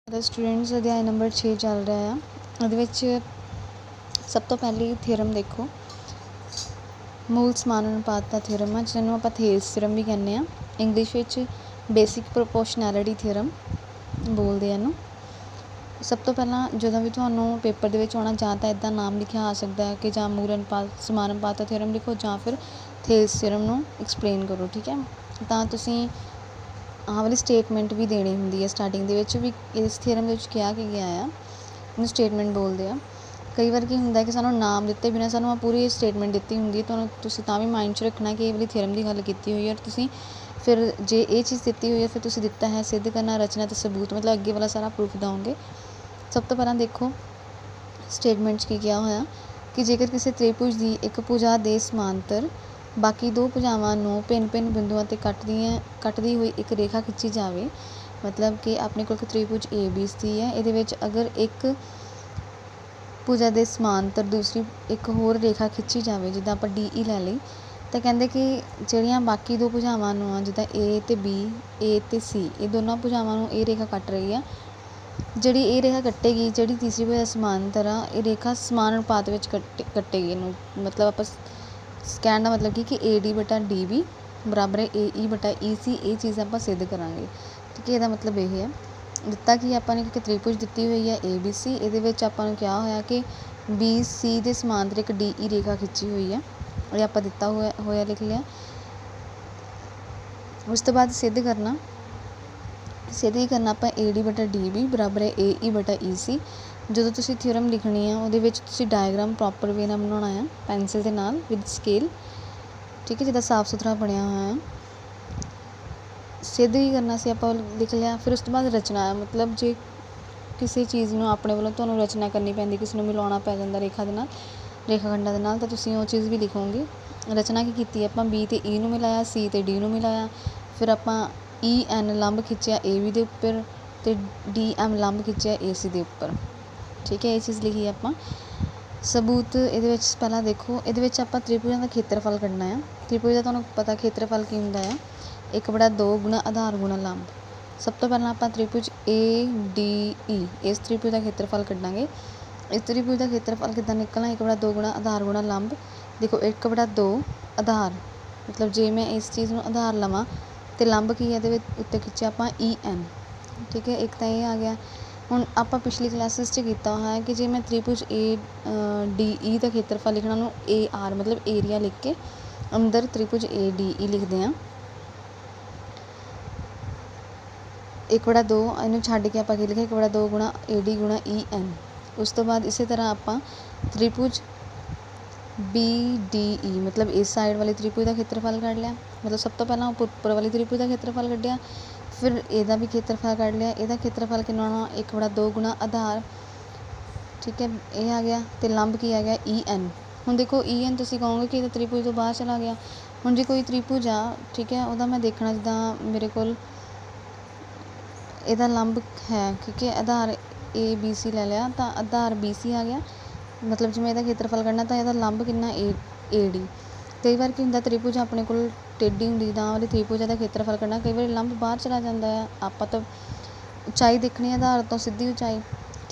Students अध्याय number 6 चल रहा है। ਉਹਦੇ सब तो पहले थ्योरम देखो, मूल समान अनुपात का थ्योरम है जिन्होंने आप थेल्स थ्योरम भी कहने हैं। इंग्लिश में बेसिक प्रोपोर्शनैलिटी थ्योरम बोलते हैं। सब तो पहला जो भी थानू पेपर के आना जां तो इदा नाम लिखा आ सकता है कि जां मूल अनुपात समान अनुपात का थ्योरम लिखो जां फिर थेल्स थ्योरम नू एक्सप्लेन करो। ठीक है, तो तुसी आह वाली स्टेटमेंट भी देनी होंगी है स्टार्टिंग के भी इस थ्योरम के क्या गया है, इन्हू स्टेटमेंट बोलते हैं। कई बार की होंगे कि सानू नाम दिते बिना सानू पूरी स्टेटमेंट दी होंगी, तो तुसीं तां भी माइंड च रखना कि ये वाली थ्योरम की गल की हुई है। और तुसीं फिर जे ये चीज़ दी हुई है फिर तुसीं दिता है सिद्ध करना, रचना तो सबूत, मतलब अगे वाला सारा प्रूफ दोगे। सब तो पहला देखो स्टेटमेंट की क्या होया कि जेकर किसी त्रिभुज की एक भुजा के समांतर बाकी दो भुजावां नूं भिन्न भिन्न बिंदुओं ते कटदी हुई एक रेखा खिंची जाए, मतलब कि अपने कोल त्रिभुज ए बी सी है, ये अगर एक भुजा के समांतर दूसरी एक होर रेखा खिंची जाए जिदा आप डी ई लै ली, तो कहते कि जड़ियाँ बाकी दो भुजावां नूं जिदा ए तो बी, ए तो सी, ये दोनों भुजावां नूं ये रेखा कट रही है। जिहड़ी ये रेखा कट्टेगी, जिहड़ी तीसरी भुजा समांतर आ, ये रेखा समान अनुपात में कट्टेगी। इनू मतलब आप कहने का मतलब कि ए डी बटा डी बी बराबर है ए ई बटा ई सी, ये चीज़ आप सिद्ध करांगे। ठीक है, यदा मतलब यह है दिता कि आपने एक त्रिभुज दी हुई है ए बी सी, ये आपको क्या होया कि बी सी के समांतर एक डी ई रेखा खिंची हुई है, ये आप दिता होया लिख लिया। उस तो बाद सिद्ध करना आप ए डी बटा डी बी बराबर है ए ई बटा ई सी। जो तुसी थ्योरम लिखनी है वो डायग्राम प्रॉपर वे नाल बनाना है पेंसिल के नाल विद स्केल। ठीक है, जिदा साफ सुथरा बनया हुआ है। सिद्ध ही करना से आप लिख लिया। फिर उस तो बाद रचना, मतलब जे किसी चीज़ में अपने वालों तुहानूं रचना करनी पैंदी, किसी को मिलाना पै जांदा रेखा दे नाल, रेखा खंडा दे नाल, तो तुसीं वो चीज़ भी लिखोगे। रचना की कीती आप बी तो ई नूं मिलाया, सी तो डी नूं मिलाया, फिर आप ई एन लंब खिंचिया ए बी के उपर तो डी एम लंब खिंचिया ए सी के उपर। ठीक है, ये चीज़ लिखी आप। सबूत ये पहला देखो, ये आप त्रिभुजां का खेत्रफल कढ़ना है। त्रिभुज का तुहानूं पता खेत्रफल की होंदा है, 1/2 गुणा आधार गुणा लंब। सब तो पहला आप त्रिभुज ए डी ई इस त्रिभुज का खेत्रफल कढ़ांगे। इस त्रिभुज का खेत्रफल कितना निकलना, 1/2 गुणा आधार गुणा लंब। देखो 1/2 आधार, मतलब जे मैं इस चीज़ में आधार लवां तो लंब की है उत्ते खिंचिया आप ई एन। ठीक है, एक तो ये आ गया। हुण आप पिछली क्लासिस किया है कि जे मैं त्रिभुज ए डी ई का खेत्रफल लिखना उन्होंने ए आर मतलब एरिया लिख के अंदर त्रिभुज ए डी ई लिखते हैं। 1/2 इनू छड्ड के आप लिखे 1/2 गुणा ए डी गुणा ई एन। उस तो बाद इसी तरह आप त्रिभुज बी डी ई मतलब इस साइड वाली त्रिभुज का खेत्रफल कढ़ लिया, मतलब सब तो पहला उपर वाली त्रिभुज का खेत्रफल कढ़िया, फिर यदा भी खेत्रफल कढ़ लिया। यदा खेत्रफल कितना होना, 1/2 गुणा आधार। ठीक है, ये आ गया तो लंब की आ गया ई एन। हुण देखो ई एन तुसीं कहोगे कि त्रिभुज तो बाहर चला गया। हुण जे कोई त्रिभुज आ, ठीक है, वह मैं देखना जिदा मेरे को यदा लंब है, ठीक है, आधार ए बी सी ले लिया तो आधार बी सी आ गया, मतलब जो मैं यदा खेत्रफल करना तो यदा लंब कितना ए डी। कई बार की होंगे त्रिभुज अपने को टेढ़ी होंगी जिदा वाली त्रिभुज का खेत्रफल करना, कई बार लंब बाहर चला जाता है। आप तो उचाई देखनी है आधार तो सीधी उचाई।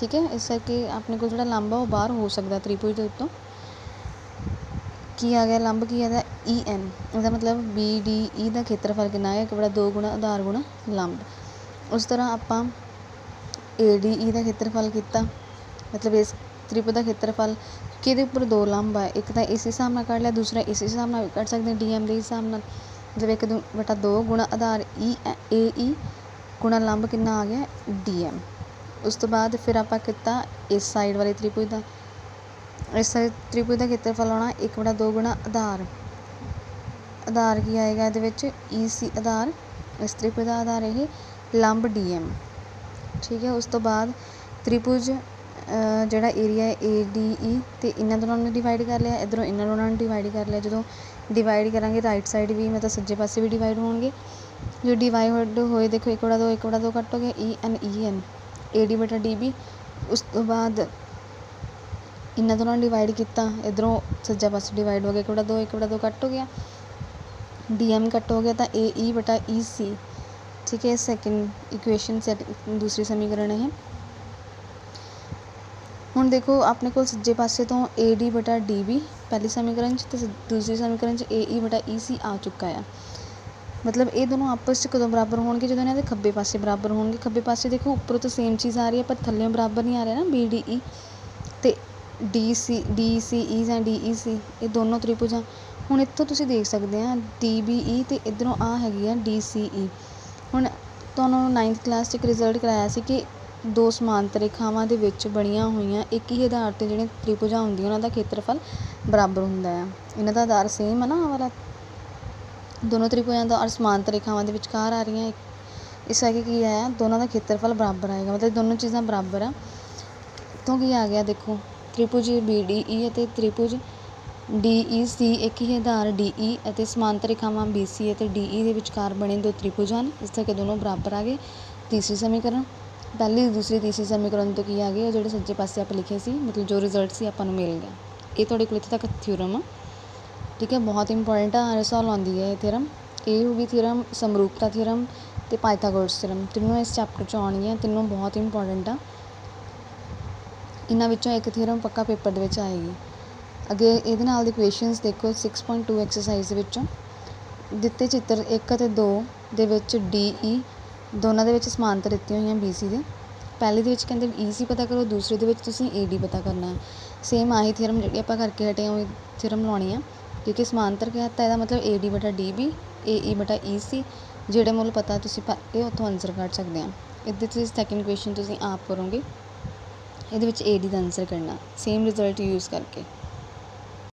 ठीक है, इस करके अपने को जो लंब है वो बाहर हो सकता त्रिभुज के उत्तों। की आ गया लंब की है ई एन, इसका मतलब बी डी ई का खेत्रफल कितना है, 1/2 गुणा आधार गुणा लंब। उस तरह आप ए डी ई का खेत्रफल किया, मतलब इस त्रिभुज का खेत्रफल कि उपर 2 लंब है, एक तो इस हिसाब से कढ़ लिया, दूसरा इस हिसाब से कढ़ सकते हैं डी एम के हिसाब से, मतलब 1/2 गुणा आधार ए ई गुणा लंब कितना आ गया डी एम। उस तो बाद फिर आप किया इस साइड वाले त्रिभुज का, इस साइड त्रिभुज का खेत्रफल होना 1/2 गुणा आधार। आधार की आएगा ये ई सी आधार, इस त्रिभुज का आधार है लंब डी एम। ठीक है, उस तो बाद त्रिभुज जोड़ा एरिया है ए डी ई तो इन्होंने दोनों ने डिवाइड कर लिया, इधरों इन्होंने दोनों ने डिवाइड कर लिया। जो डिवाइड करांगे राइट साइड भी मतलब सज्जे पासे भी डिवाइड होंगे। जो डिवाइड होए देखो 1/2 कट हो गया ई एन ए डी बटा डी बी। उस तो बाद इन्होंने दोनों ने डिवाइड किया, इधरों सज्जा पासे डिवाइड हो गया 1/2 कट हो गया, डी एम कट हो गया तो ए ई बटा ई सी। ठीक है। सैकेंड इक्वेशन दूसरी समीकरण है। ਹੁਣ देखो अपने को सज्जे पासे तो ए डी बटा डी बी पहली समीकरण तो दूसरी समीकरण ए ई बटा ई सी आ चुका है। मतलब ये दोनों आपस च कदों बराबर होणगे जदों इन्हां दे खब्बे पासे बराबर होणगे। खब्बे पासे देखो उपरों तो सेम चीज़ आ रही है पर थल्लों बराबर नहीं आ रहा ना, बी डी ई तो डी सी ई जां डी ई सी ये दोनों त्रिभुजां। हुण इत्थों तुसीं देख सकते हैं डी बी ई तो इधरों आ हैगी आ डी सी ई। हुण तुहानूं 9th क्लास च एक रिजल्ट कराया सी कि दो समांतर रेखावां दे विच बणीਆਂ होईਆਂ एक ही आधार ते जिहड़े त्रिभुजां हुंदियां उन्हां दा खेत्रफल बराबर हुंदा है। इन्हां दा आधार सेम है ना, आह वाला दोनों त्रिभुजां दा और समांतर रेखावां दे विचकार आ रही हैं। इस करके की आया दोनों का खेत्रफल बराबर आएगा, मतलब दोनों चीज़ां बराबर आ। तो की आ गया देखो त्रिभुज बी डी ई और त्रिभुज डी ई सी एक ही आधार डी ई और समांतर रेखावां बी सी और डी ई के विचकार बने दो त्रिभुज हैं, इस करके दोनों बराबर आ गए। तीसरी समीकरण पहली दूसरी तीसरी समीकरण तो की आ गए जो सज्जे पासे आप लिखे सी, मतलब जो रिजल्ट से आपको मिल गया। ये थोड़े को इत्थे तक थ्योरम आ, ठीक है, बहुत इंपॉर्टेंट आ, हर साल आती है ये थ्योरम। ये होगी थ्योरम समरूपता थ्योरम तो पाइथागोरस थ्योरम, तीनों इस चैप्टर च आउणगियां, तीनों बहुत इंपॉर्टेंट आ। इन्हां विचों एक थ्योरम पक्का पेपर दे विच आएगी। अगे ये नाल इक्वेशनस देखो 6.2 एक्सरसाइज दे विचों दिते चित्र 1 ਅਤੇ 2 ਦੇ ਵਿੱਚ डी ई दोनों ਦੇ ਵਿੱਚ समांतर ਦਿੱਤੀ ਹੋਈਆਂ बी सी ਦੇ। ਪਹਿਲੇ ਦੇ ਵਿੱਚ ਕਹਿੰਦੇ ई सी पता करो, दूसरे ਦੇ ਵਿੱਚ ਤੁਸੀਂ ए डी पता करना है। सेम आही थ्योरम ਜਿਹੜੀ ਆਪਾਂ ਕਰਕੇ ਹਟੇ ਉਹ थ्योरम ਲਾਉਣੀ ਆ, क्योंकि समांतर कहता है मतलब ए डी बटा डी बी ए ई बटा ई सी ਜਿਹੜੇ ਮੁੱਲ ਪਤਾ ਤੁਸੀਂ ਇਹ ਉੱਥੋਂ ਆਨਸਰ ਕੱਢ ਸਕਦੇ ਆ। ਇਹਦੇ ਤੁਸੀਂ ਸੈਕਿੰਡ ਕੁਐਸਚਨ ਤੁਸੀਂ ਆਪ ਕਰੋਗੇ, ਇਹਦੇ ਵਿੱਚ ए डी ਦਾ ਆਨਸਰ ਕਰਨਾ, ਸੇਮ ਰਿਜ਼ਲਟ ਯੂਜ਼ ਕਰਕੇ।